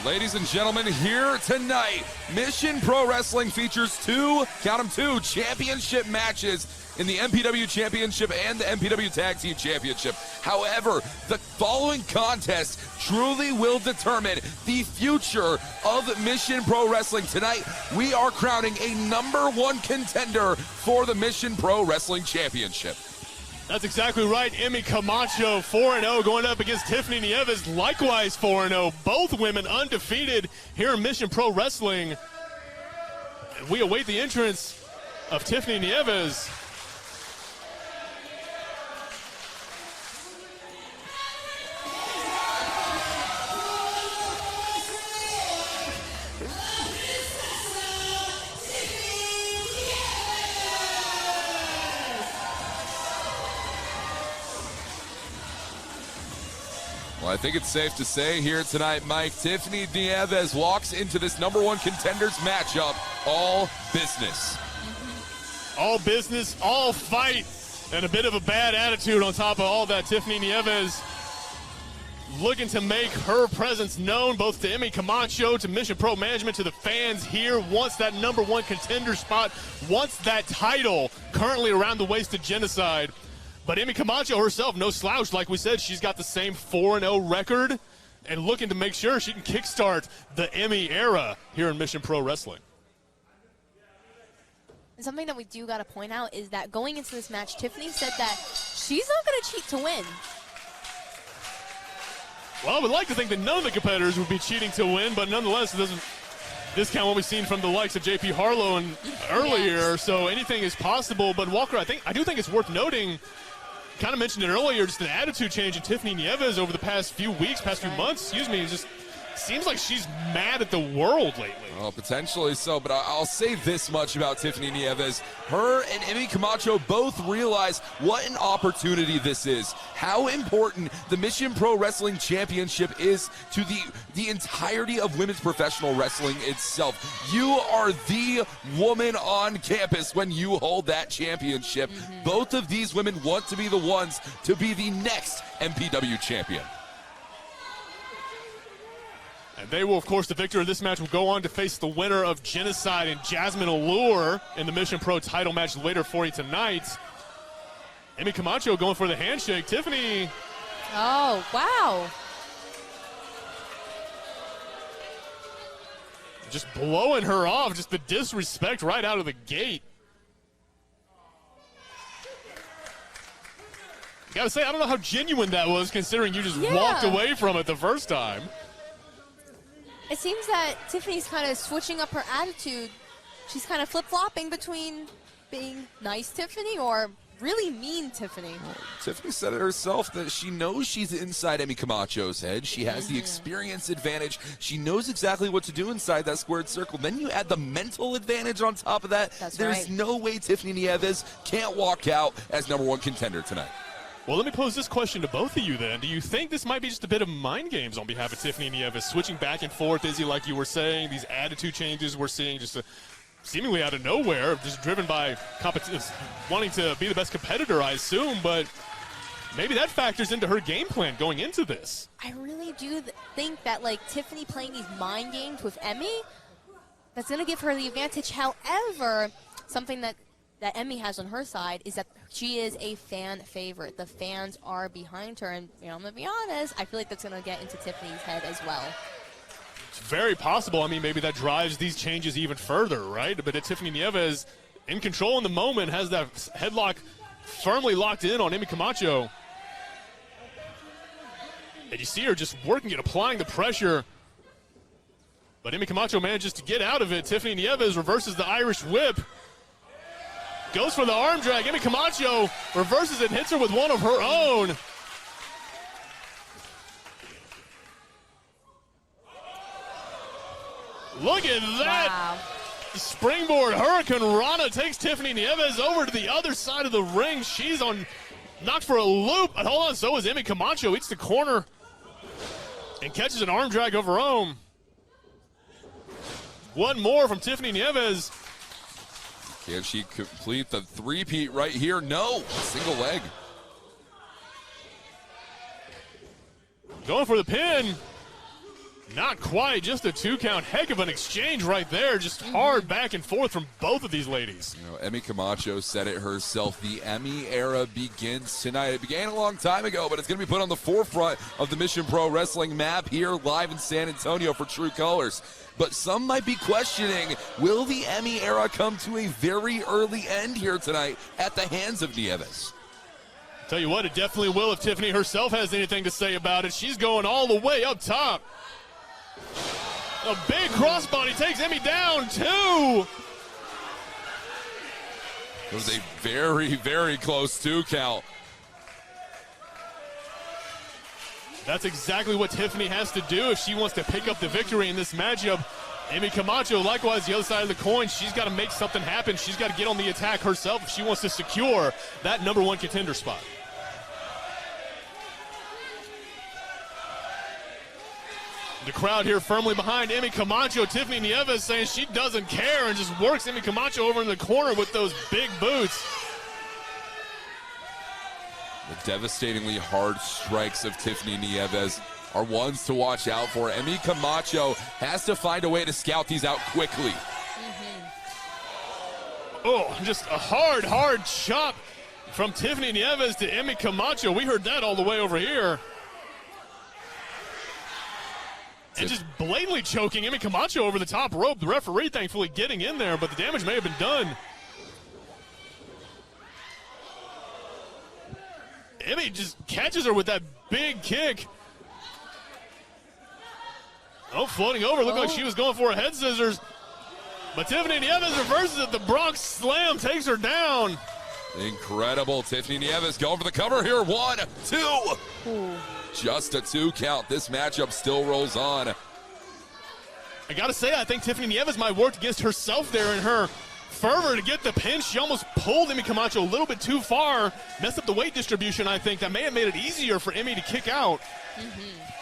Ladies and gentlemen, here tonight, Mission Pro Wrestling features two championship matches in the MPW Championship and the MPW Tag Team Championship. However, the following contest truly will determine the future of Mission Pro Wrestling. Tonight, we are crowning a #1 contender for the Mission Pro Wrestling Championship. That's exactly right. Emmy Camacho, 4-0, going up against Tiffany Nieves, likewise 4-0. Both women undefeated here in Mission Pro Wrestling. And we await the entrance of Tiffany Nieves. Well, I think it's safe to say here tonight, Mike, Tiffany Nieves walks into this #1 contenders matchup all business. All business, all fight, and a bit of a bad attitude on top of all that. Tiffany Nieves looking to make her presence known both to Emmy Camacho, to Mission Pro Management, to the fans here. Wants that #1 contender spot, wants that title currently around the waist of Genocide. But Emmy Camacho herself, no slouch. Like we said, she's got the same 4-0 record and looking to make sure she can kickstart the Emmy era here in Mission Pro Wrestling. And something that we do got to point out is that going into this match, Tiffany said that she's not going to cheat to win. Well, I would like to think that none of the competitors would be cheating to win, but nonetheless, it doesn't discount what we've seen from the likes of JP Harlow and earlier. Yes. So anything is possible. But Walker, I do think it's worth noting, kind of mentioned it earlier, just an attitude change in Tiffany Nieves over the past few weeks, past few months, it just seems like she's mad at the world lately. Well, potentially so, but I'll say this much about Tiffany Nieves. Her and Emmy Camacho both realize what an opportunity this is, how important the Mission Pro Wrestling Championship is to the entirety of women's professional wrestling itself. You are the woman on campus when you hold that championship. Both of these women want to be the ones to be the next MPW champion. And they will, of course, the victor of this match will go on to face the winner of Genocide and Jasmine Allure in the Mission Pro title match later for you tonight. Emmy Camacho going for the handshake. Tiffany. Oh, wow. Just blowing her off, just the disrespect right out of the gate. Gotta say, I don't know how genuine that was, considering you just walked away from it the first time. It seems that Tiffany's kind of switching up her attitude. She's kind of flip-flopping between being nice Tiffany or really mean Tiffany. Well, Tiffany said it herself that she knows she's inside Emmy Camacho's head. She has the experience advantage. She knows exactly what to do inside that squared circle. Then you add the mental advantage on top of that. There's no way Tiffany Nieves can't walk out as #1 contender tonight. Well, let me pose this question to both of you then. Do you think this might be just a bit of mind games on behalf of Tiffany Nieves, switching back and forth, Izzy, like you were saying, these attitude changes we're seeing just seemingly out of nowhere, just driven by wanting to be the best competitor, I assume, but maybe that factors into her game plan going into this. I really do think that, like, Tiffany playing these mind games with Emmy, that's going to give her the advantage. However, something that Emmy has on her side is that she is a fan favorite. The fans are behind her, and I'm going to be honest, I feel like that's going to get into Tiffany's head as well. It's very possible. I mean, maybe that drives these changes even further, right? But Tiffany Nieves, in control in the moment, has that headlock firmly locked in on Emmy Camacho. And you see her just working it, applying the pressure. But Emmy Camacho manages to get out of it. Tiffany Nieves reverses the Irish whip. Goes for the arm drag. Emmy Camacho reverses it, hits her with one of her own. Look at that. Wow. Springboard Hurricane Rana takes Tiffany Nieves over to the other side of the ring. She's knocked for a loop. And hold on, so is Emmy Camacho. Eats the corner and catches an arm drag of her own. One more from Tiffany Nieves. Can she complete the three-peat right here? No, single leg. Going for the pin. Not quite, just a 2 count. Heck of an exchange right there. Just hard back and forth from both of these ladies. You know, Emmy Camacho said it herself. The Emmy era begins tonight. It began a long time ago, but it's going to be put on the forefront of the Mission Pro Wrestling map here live in San Antonio for True Colors. But some might be questioning, will the Emmy era come to a very early end here tonight at the hands of Nieves? Tell you what, it definitely will if Tiffany herself has anything to say about it. She's going all the way up top. A big crossbody takes Emmy down, too. It was a very, very close 2 count. That's exactly what Tiffany has to do if she wants to pick up the victory in this matchup. Emmy Camacho, likewise, the other side of the coin, she's got to make something happen. She's got to get on the attack herself if she wants to secure that #1 contender spot. The crowd here firmly behind Emmy Camacho. Tiffany Nieves saying she doesn't care and just works Emmy Camacho over in the corner with those big boots. The devastatingly hard strikes of Tiffany Nieves are ones to watch out for. Emmy Camacho has to find a way to scout these out quickly. Oh, just a hard chop from Tiffany Nieves to Emmy Camacho. We heard that all the way over here. And just blatantly choking Emmy Camacho over the top rope. The referee thankfully getting in there, but the damage may have been done. Emmy just catches her with that big kick. Oh, floating over. Looked like she was going for a head scissors. But Tiffany Nieves reverses it. The Bronx Slam takes her down. Incredible. Tiffany Nieves going for the cover here. 1, 2. Ooh. Just a 2 count. This matchup still rolls on. I gotta say, I think Tiffany Nieves might work against herself there in her fervor to get the pin. She almost pulled Emmy Camacho a little bit too far. Messed up the weight distribution, I think. That may have made it easier for Emmy to kick out.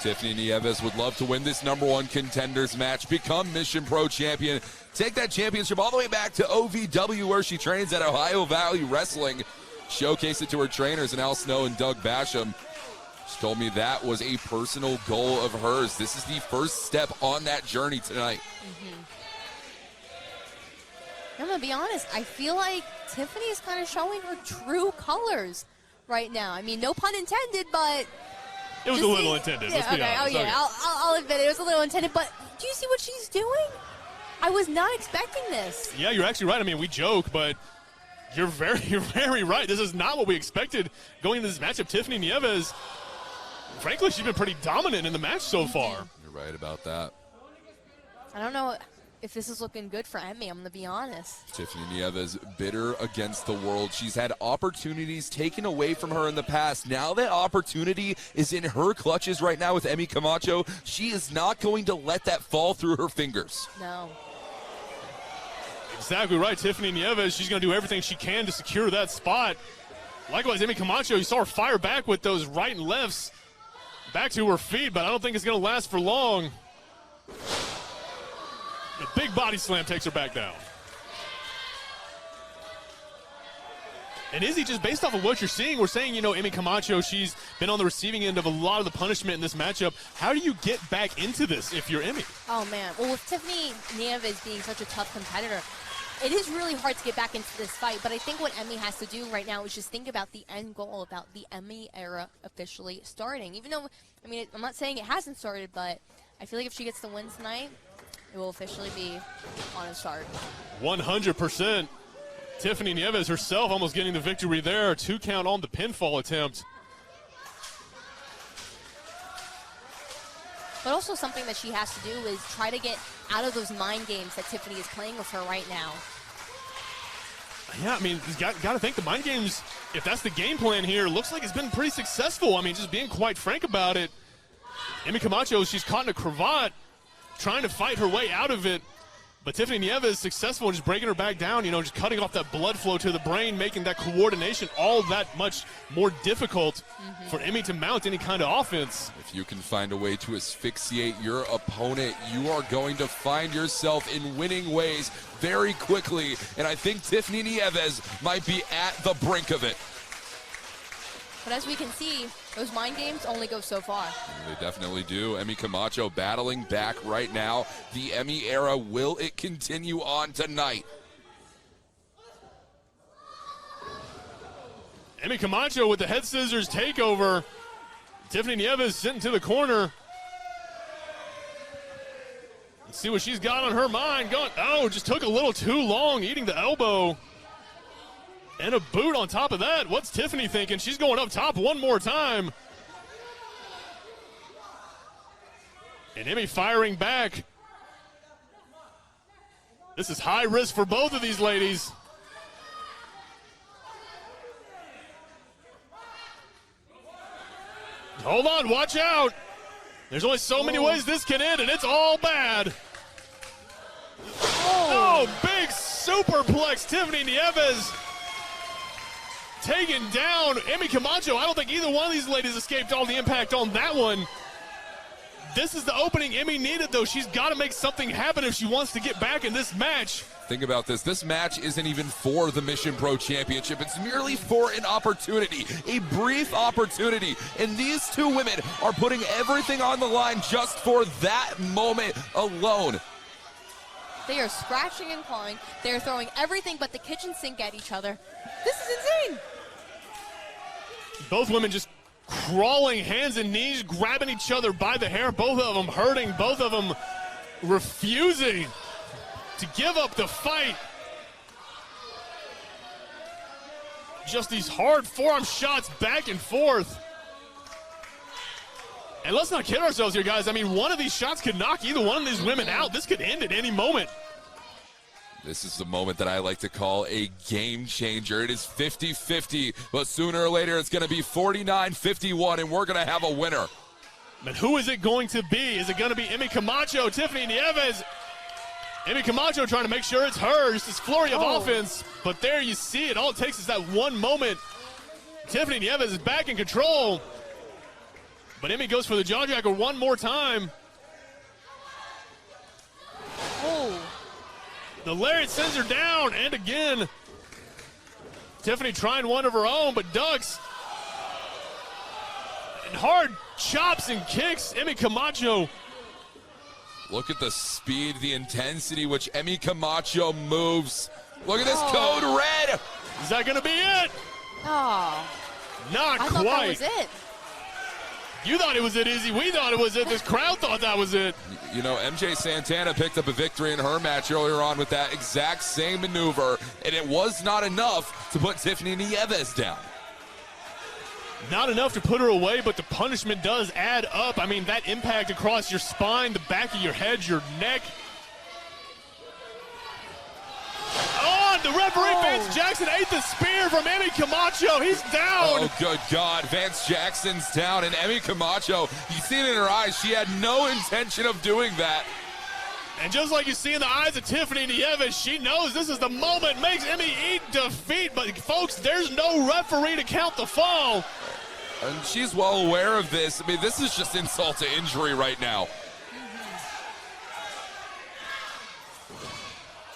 Tiffany Nieves would love to win this #1 contenders match, become Mission Pro champion, take that championship all the way back to OVW where she trains at Ohio Valley Wrestling, showcase it to her trainers in Al Snow and Doug Basham. She told me that was a personal goal of hers. This is the first step on that journey tonight. I'm going to be honest. I feel like Tiffany is kind of showing her true colors right now. I mean, no pun intended, but... It was a little intended. Yeah, Let's be honest. Oh, yeah. I'll admit it was a little intended, but do you see what she's doing? I was not expecting this. Yeah, you're actually right. I mean, we joke, but you're very right. This is not what we expected going into this matchup. Tiffany Nieves, frankly, she's been pretty dominant in the match so far. You're right about that. I don't know if this is looking good for Emmy, I'm going to be honest. Tiffany Nieves, bitter against the world. She's had opportunities taken away from her in the past. Now that opportunity is in her clutches right now with Emmy Camacho. She is not going to let that fall through her fingers. No. Exactly right. Tiffany Nieves, she's going to do everything she can to secure that spot. Likewise, Emmy Camacho, you saw her fire back with those right and lefts back to her feet, but I don't think it's going to last for long. The big body slam takes her back down. And Izzy, just based off of what you're seeing, we're saying, you know, Emmy Camacho, she's been on the receiving end of a lot of the punishment in this matchup. How do you get back into this if you're Emmy? Oh, man. Well, with Tiffany Nieves being such a tough competitor, it is really hard to get back into this fight. But I think what Emmy has to do right now is just think about the end goal, about the Emmy era officially starting. Even though, I mean, I'm not saying it hasn't started, but I feel like if she gets the win tonight, it will officially be on a start. 100%. Tiffany Nieves herself almost getting the victory there. 2 count on the pinfall attempt. But also something that she has to do is try to get out of those mind games that Tiffany is playing with her right now. Yeah, I mean, got to think the mind games, if that's the game plan here, looks like it's been pretty successful. I mean, just being quite frank about it. Emmy Camacho, she's caught in a cravat, trying to fight her way out of it. But Tiffany Nieves is successful in just breaking her back down, you know, just cutting off that blood flow to the brain, making that coordination all that much more difficult for Emmy to mount any kind of offense. If you can find a way to asphyxiate your opponent, you are going to find yourself in winning ways very quickly. And I think Tiffany Nieves might be at the brink of it. But as we can see, those mind games only go so far. They definitely do. Emmy Camacho battling back right now. The Emmy era, will it continue on tonight? Emmy Camacho with the head scissors takeover. Tiffany Nieves sitting to the corner. Let's see what she's got on her mind. Just took a little too long, eating the elbow. And a boot on top of that. What's Tiffany thinking? She's going up top one more time. And Emmy firing back. This is high risk for both of these ladies. Hold on, watch out. There's only so many ways this can end, and it's all bad. Oh, big superplex. Tiffany Nieves taken down. Emmy Camacho, I don't think either one of these ladies escaped all the impact on that one. This is the opening Emmy needed, though. She's got to make something happen if she wants to get back in this match. Think about this. This match isn't even for the Mission Pro Championship. It's merely for an opportunity, a brief opportunity. And these two women are putting everything on the line just for that moment alone. They are scratching and clawing. They're throwing everything but the kitchen sink at each other. This is insane. Both women just crawling hands and knees, grabbing each other by the hair. Both of them hurting. Both of them refusing to give up the fight. Just these hard forearm shots back and forth. And let's not kid ourselves here, guys. I mean, one of these shots could knock either one of these women out. This could end at any moment. This is the moment that I like to call a game changer. It is 50-50, but sooner or later it's going to be 49-51, and we're going to have a winner. But who is it going to be? Is it going to be Emmy Camacho, Tiffany Nieves? Emmy Camacho trying to make sure it's hers. This flurry of offense. But there you see it. All it takes is that one moment. Tiffany Nieves is back in control. But Emmy goes for the jawjacker one more time. Oh. The lariat sends her down. And again, Tiffany trying one of her own, but ducks. And hard chops and kicks. Emmy Camacho. Look at the speed, the intensity which Emmy Camacho moves. Look at this code red. Is that going to be it? Oh. Not I quite. thought that was it. You thought it was it, Izzy. We thought it was it. This crowd thought that was it. You know, MJ Santana picked up a victory in her match earlier on with that exact same maneuver, and it was not enough to put Tiffany Nieves down. Not enough to put her away, but the punishment does add up. I mean, that impact across your spine, the back of your head, your neck. Oh, the referee, Vance Jackson, ate the spear from Emmy Camacho. He's down. Oh, good God. Vance Jackson's down, and Emmy Camacho, you see it in her eyes. She had no intention of doing that. And just like you see in the eyes of Tiffany Nieves, she knows this is the moment, makes Emmy eat defeat. But, folks, there's no referee to count the fall. And she's well aware of this. I mean, this is just insult to injury right now.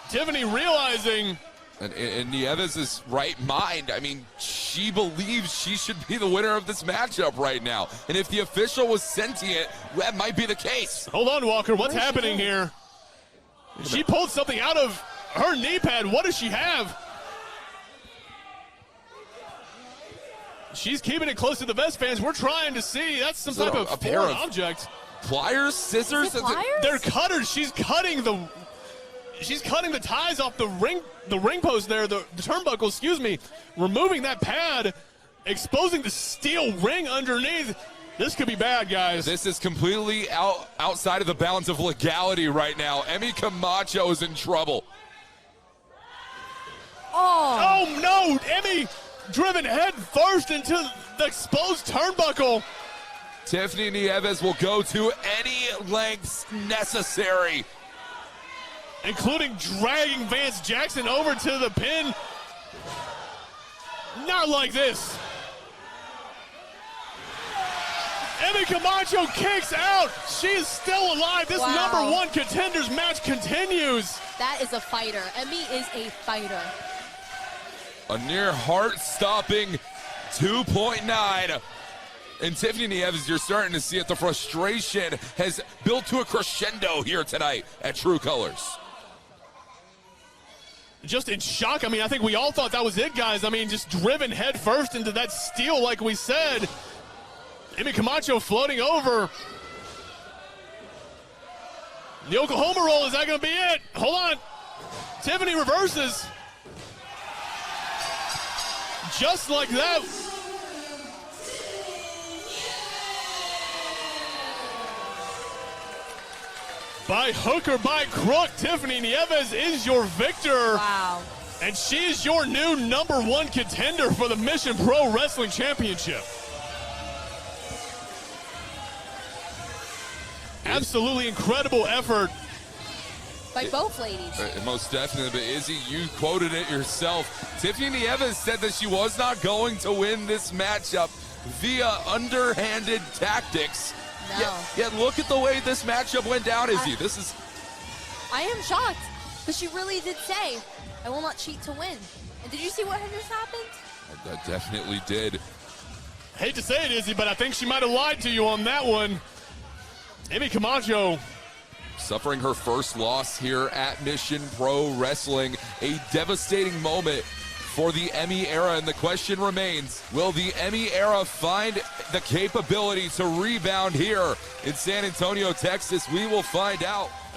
Tiffany realizing. And Nieves' right mind, I mean, she believes she should be the winner of this matchup right now. And if the official was sentient, that might be the case. Hold on, Walker. What's happening here? She pulled something out of her knee pad. What does she have? She's keeping it close to the vest, fans. We're trying to see. That's some type of foreign object. Pliers, scissors. They're cutters. She's cutting the ties off the ring post there, the turnbuckle, excuse me. Removing that pad, exposing the steel ring underneath. This could be bad, guys. This is completely outside of the bounds of legality right now. Emmy Camacho is in trouble. Oh no, Emmy driven head first into the exposed turnbuckle. Tiffany Nieves will go to any lengths necessary, including dragging Vance Jackson over to the pin. Not like this. Emmy Camacho kicks out. She is still alive. This number one contenders match continues. That is a fighter. Emmy is a fighter. A near heart-stopping 2.9. And Tiffany Nieves, you're starting to see it. The frustration has built to a crescendo here tonight at True Colors. Just in shock. I mean, I think we all thought that was it, guys. I mean, just driven head first into that steal, like we said. Emmy Camacho floating over. The Oklahoma roll, is that going to be it? Hold on. Tiffany reverses. Just like that. By hook or by crook, Tiffany Nieves is your victor. Wow. And she is your new #1 contender for the Mission Pro Wrestling Championship. Absolutely incredible effort. By both ladies. Most definitely, but Izzy, you quoted it yourself. Tiffany Nieves said that she was not going to win this matchup via underhanded tactics. No. Yet look at the way this matchup went down, Izzy. I am shocked, because she really did say, I will not cheat to win. And did you see what had just happened? I definitely did. Hate to say it, Izzy, but I think she might have lied to you on that one. Emmy Camacho Suffering her first loss here at Mission Pro Wrestling. A devastating moment for the Emmy era, and the question remains, will the Emmy era find the capability to rebound here in San Antonio, Texas? We will find out.